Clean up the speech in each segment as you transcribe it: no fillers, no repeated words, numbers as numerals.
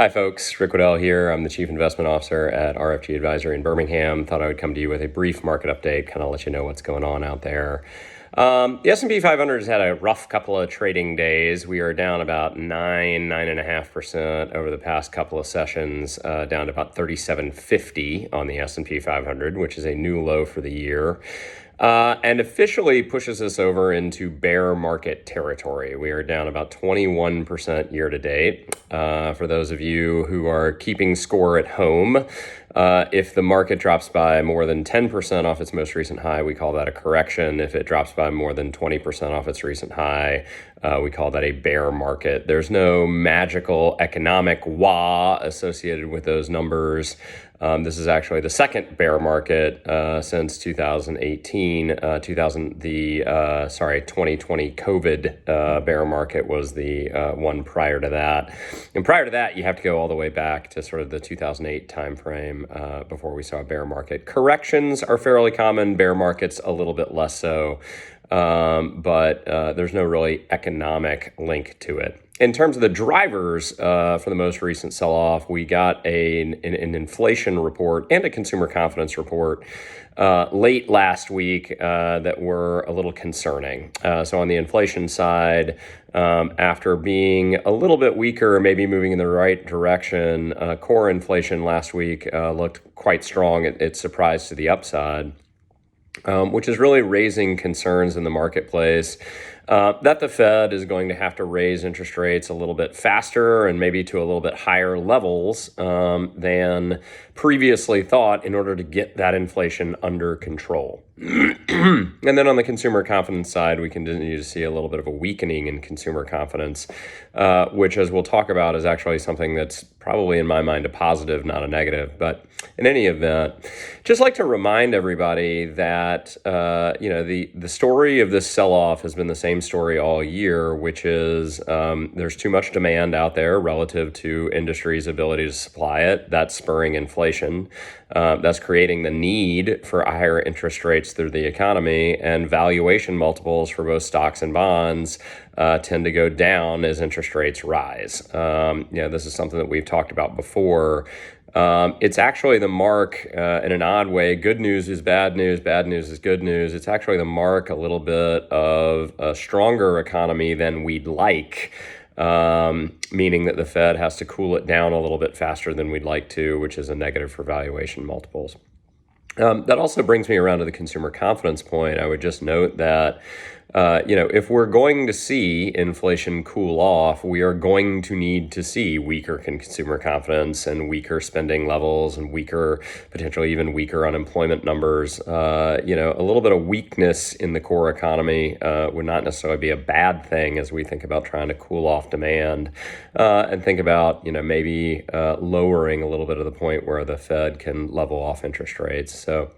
Hi folks, Rick Wedell here. I'm the Chief Investment Officer at RFG Advisory in Birmingham. Thought I would come to you with a brief market update, kind of let you know what's going on out there. The S&P 500 has had a rough couple of trading days. We are down about 9.5% over the past couple of sessions, down to about 3750 on the S&P 500, which is a new low for the year. And officially pushes us over into bear market territory. We are down about 21% year to date. For those of you who are keeping score at home, if the market drops by more than 10% off its most recent high, we call that a correction. If it drops by more than 20% off its recent high, we call that a bear market. There's no magical economic wah associated with those numbers. This is actually the second bear market since 2018. 2020 COVID bear market was the one prior to that. And prior to that, you have to go all the way back to sort of the 2008 timeframe before we saw a bear market. Corrections are fairly common, bear markets a little bit less so. But there's no really economic link to it. In terms of the drivers for the most recent sell-off, we got an inflation report and a consumer confidence report late last week that were a little concerning. So on the inflation side, after being a little bit weaker, maybe moving in the right direction, core inflation last week looked quite strong. It surprised to the upside. Which is really raising concerns in the marketplace that the Fed is going to have to raise interest rates a little bit faster and maybe to a little bit higher levels than previously thought in order to get that inflation under control. And then on the consumer confidence side, we continue to see a little bit of a weakening in consumer confidence, which, as we'll talk about, is actually something that's probably, in my mind, a positive, not a negative. But in any event, just like to remind everybody that the story of this sell-off has been the same story all year, which is there's too much demand out there relative to industry's ability to supply it. That's spurring inflation. That's creating the need for higher interest rates through the economy, and valuation multiples for both stocks and bonds tend to go down as interest rates rise. This is something that we've talked about before. It's actually the mark, in an odd way. Good news is bad news is good news. It's actually the mark a little bit of a stronger economy than we'd like, meaning that the Fed has to cool it down a little bit faster than we'd like to, which is a negative for valuation multiples. That also brings me around to the consumer confidence point. I would just note that if we're going to see inflation cool off, we are going to need to see weaker consumer confidence and weaker spending levels and potentially even weaker unemployment numbers. A little bit of weakness in the core economy would not necessarily be a bad thing as we think about trying to cool off demand and think about, maybe lowering a little bit of the point where the Fed can level off interest rates. So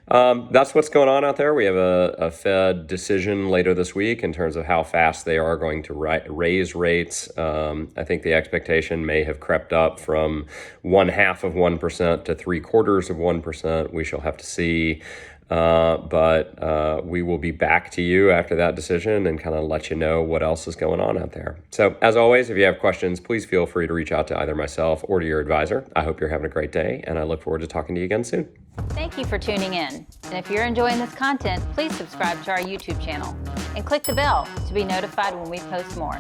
that's what's going on out there. We have a Fed decision later this week in terms of how fast they are going to raise rates. I think the expectation may have crept up from 0.5% to 0.75%. We shall have to see. But we will be back to you after that decision and kind of let you know what else is going on out there. So as always, if you have questions, please feel free to reach out to either myself or to your advisor. I hope you're having a great day, and I look forward to talking to you again soon. Thank you for tuning in. And if you're enjoying this content, please subscribe to our YouTube channel and click the bell to be notified when we post more.